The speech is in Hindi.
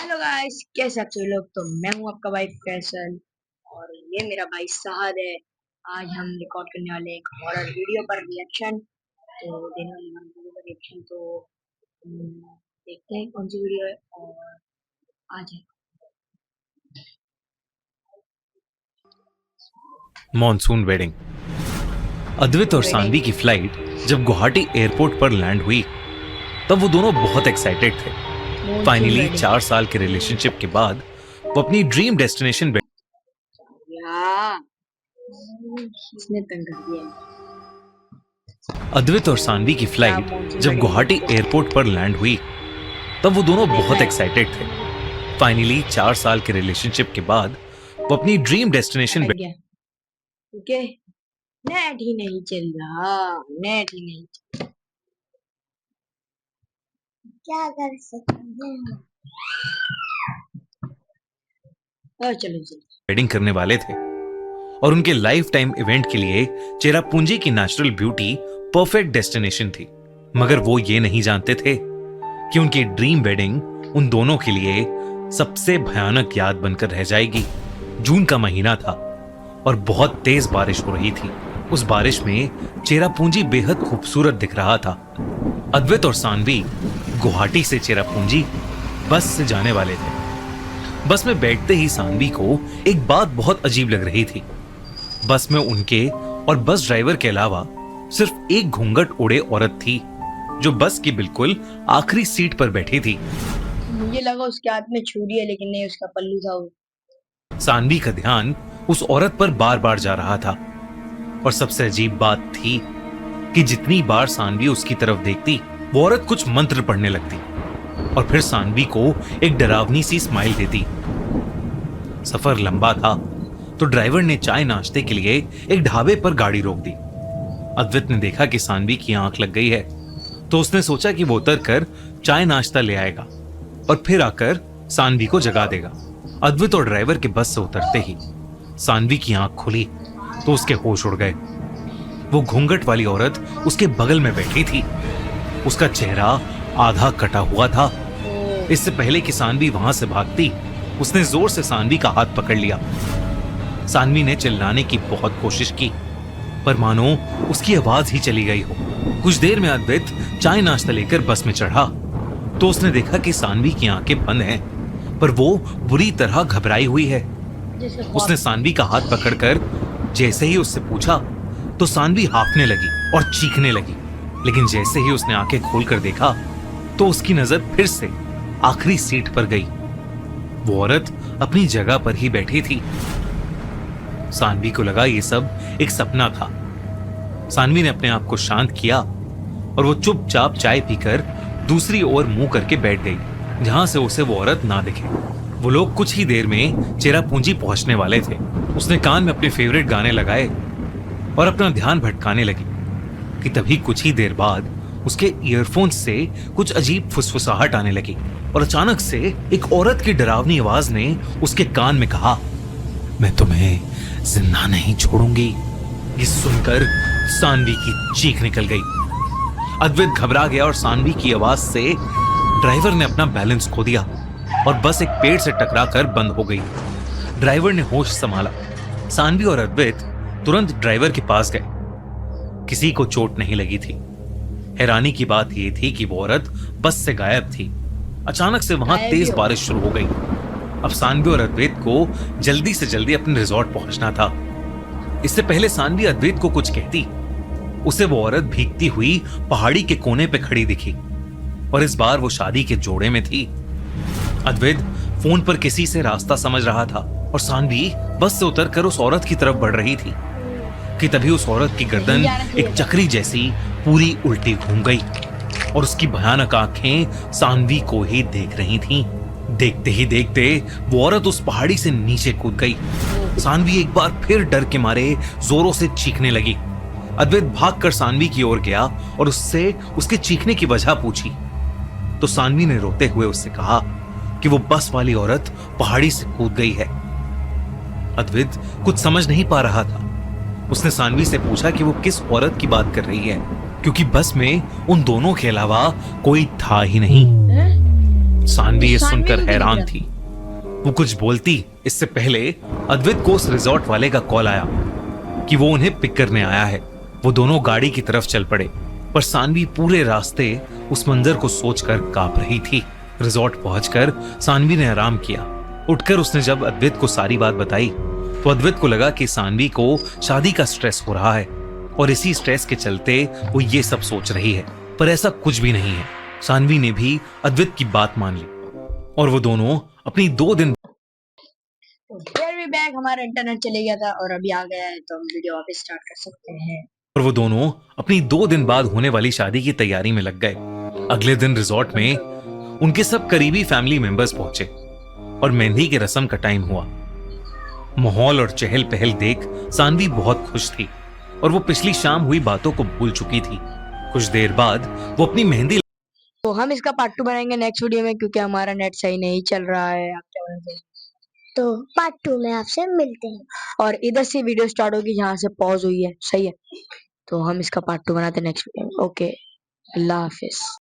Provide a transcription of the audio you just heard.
हेलो गाइस, कैसे आप सभी लोग। तो मैं हूं आपका भाई फैसल और ये मेरा भाई साहद है। आज हम रिकॉर्ड करने वाले एक हॉरर वीडियो पर रिएक्शन। तो देने वाले हम वीडियो पर रिएक्शन। तो देखते हैं कौन सी वीडियो है और आज है। Monsoon wedding. अद्वित और सानवी की फ्लाइट जब गुवाहाटी एयरपोर्ट पर लैंड हुई तब वो दोनों बहुत एक्साइटेड थे। मॉनसून फाइनली वेडिंग 4 साल के रिलेशनशिप के बाद वो अपनी ड्रीम डेस्टिनेशन या इसने तंग कर दिया है। अद्वित और सानवी की क्या फ्लाइट मॉनसून जब वेडिंग गुवाहाटी देखते हैं। एयरपोर्ट पर लैंड हुई तब वो दोनों देखना बहुत है एक्साइटेड थे। फाइनली 4 साल के रिलेशनशिप के बाद वो अपनी ड्रीम डेस्टिनेशन लग गया। ओके, नेट ही नहीं चल रहा। नेट ही नहीं, क्या कर सकते हैं। चलो चलो। वेडिंग करने वाले थे और उनके लाइफ टाइम इवेंट के लिए चेरापूंजी की नेचुरल ब्यूटी परफेक्ट डेस्टिनेशन थी। मगर वो ये नहीं जानते थे कि उनकी ड्रीम वेडिंग उन दोनों के लिए सबसे भयानक याद बनकर रह जाएगी। जून का महीना था और बहुत तेज बारिश हो रही थी। उस बारिश में चेरापूंजी बेहद खूबसूरत दिख रहा था। अद्वैत और सानवी गुवाहाटी से चेरापूंजी बस से जाने वाले थे। बस में बैठते ही सानवी को एक बात बहुत अजीब लग रही थी। बस में उनके और बस ड्राइवर के अलावा सिर्फ एक घूंघट ओढ़े औरत थी जो बस की बिल्कुल आखिरी सीट पर बैठी थी। मुझे लगा उसके हाथ में छुरी है, लेकिन नहीं, उसका पल्लू था वो। सानवी का ध्यान उस औरत पर बार बार जा रहा था और सबसे अजीब बात थी कि जितनी बार सानवी उसकी तरफ देखती वो औरत कुछ मंत्र पढ़ने लगती और फिर सानवी को एक डरावनी सी स्माइल देती। सफर लंबा था तो ड्राइवर ने चाय नाश्ते के लिए एक ढाबे पर गाड़ी रोक दी। अद्वैत ने देखा कि सानवी की आंख लग गई है तो उसने सोचा कि वो उतर कर चाय नाश्ता ले आएगा और फिर आकर सानवी को जगा देगा। अद्वैत और ड्राइवर के बस से उतरते ही सानवी की आंख खुली तो उसके होश उड़ गए। वो घूंघट वाली औरत उसके बगल में बैठी थी। उसका चेहरा आधा कटा हुआ था। इससे पहले कि सानवी वहां से भागती उसने जोर से सानवी का हाथ पकड़ लिया। सानवी ने चिल्लाने की बहुत कोशिश की पर मानो उसकी आवाज ही चली गई हो। कुछ देर में अद्वैत चाय नाश्ता लेकर बस में चढ़ा तो उसने देखा कि सानवी की आंखें बंद हैं पर वो बुरी तरह घबराई हुई है। उसने सानवी का हाथ पकड़कर जैसे ही उससे पूछा तो सानवी हांफने लगी और चीखने लगी। लेकिन जैसे ही उसने आंखें खोलकर देखा तो उसकी नजर फिर से आखिरी सीट पर गई। वो औरत अपनी जगह पर ही बैठी थी। सानवी को लगा ये सब एक सपना था। सानवी ने अपने आप को शांत किया और वो चुपचाप चाय पीकर दूसरी ओर मुंह करके बैठ गई जहां से उसे वो औरत ना दिखे। वो लोग कुछ ही देर में चेरापूंजी पहुंचने वाले थे। उसने कान में अपने फेवरेट गाने लगाए और अपना ध्यान भटकाने लगी कि तभी कुछ ही देर बाद उसके ईयरफोन से कुछ अजीब फुसफुसाहट आने लगी और अचानक से एक औरत की डरावनी आवाज ने उसके कान में कहा, मैं तुम्हें जिंदा नहीं छोड़ूंगी। ये सुनकर सानवी की चीख निकल गई। अद्वैत घबरा गया और सानवी की आवाज से ड्राइवर ने अपना बैलेंस खो दिया और बस एक पेड़ से टकराकर बंद हो गई। ड्राइवर ने होश संभाला। सानवी और अद्वैत तुरंत ड्राइवर के पास गए। किसी को चोट नहीं लगी थी। हैरानी की बात यह थी कि वो औरत बस से गायब थी। अचानक से वहां तेज बारिश शुरू हो गई। अब सानवी और अद्वैत को जल्दी से जल्दी अपने रिजॉर्ट पहुंचना था। इससे पहले सानवी अद्वैत को कुछ कहती उसे वो औरत भीगती हुई पहाड़ी के कोने पे खड़ी दिखी और इस बार वो शादी के जोड़े में थी। अद्वैत फोन पर किसी से रास्ता समझ रहा था और सानवी बस से उतरकर उस औरत की तरफ बढ़ रही थी कि तभी उस औरत की गर्दन एक चक्री जैसी पूरी उल्टी घूम गई और उसकी भयानक आंखें सानवी को ही देख रही थीं। देखते ही देखते वो औरत उस पहाड़ी से नीचे कूद गई। सानवी एक बार फिर डर के मारे जोरों से चीखने लगी। अद्वैत भागकर सानवी की ओर गया और उससे उसके चीखने की वजह पूछी तो सानवी ने रोते हुए उससे कहा कि वो बस वाली औरत पहाड़ी से कूद गई है। अद्वैत कुछ समझ नहीं पा रहा था। उसने सानवी से पूछा कि वो किस औरत की बात कर रही है क्योंकि बस में उन दोनों के अलावा कोई था ही नहीं। सानवी ये सानवी सुनकर को क्यों नहीं हैरान बुलाते? थी। वो कुछ बोलती इससे पहले अद्वैत को उस रिजॉर्ट वाले का कॉल आया कि वो उन्हें पिक करने आया है। वो दोनों गाड़ी की तरफ चल पड़े, पर सानवी पूरे रास्ते उस मंजर को सोचकर कांप रही थी। रिजॉर्ट पहुंचकर सानवी ने आराम किया। उठकर उसने जब अद्वैत को सारी बात बताई तो अद्वैत को लगा कि सानवी को शादी का स्ट्रेस हो रहा है और इसी स्ट्रेस के चलते वो ये सब सोच रही है, पर ऐसा कुछ भी नहीं है। सानवी ने भी अद्वैत की बात मान ली और वो दोनों अपनी 2 दिन फिर भी बैग हमारा इंटरनेट चले गया था और अभी आ गया है, तो हम वीडियो वापस स्टार्ट कर सकते हैं। और वो दोनों अपनी 2 दिन बाद होने वाली शादी की तैयारी में लग गए। अगले दिन रिजॉर्ट में उनके सब करीबी फैमिली मेंबर्स पहुंचे और मेहंदी की रस्म का टाइम हुआ। माहौल और चहल पहल देख सानवी बहुत खुश थी और वो पिछली शाम हुई बातों को भूल चुकी थी। कुछ देर बाद वो अपनी मेहंदी तो हम इसका पार्ट 2 बनाएंगे नेक्स्ट वीडियो में, क्योंकि हमारा नेट सही नहीं चल रहा है आपके वजह से। तो पार्ट 2 में आपसे मिलते हैं। और इधर से वीडियो स्टार्ट होगी जहाँ से पॉज हुई है, सही है। तो हम इसका पार्ट 2 बनाते हैं नेक्स्ट वीडियो में। ओके, अल्लाह हाफिज।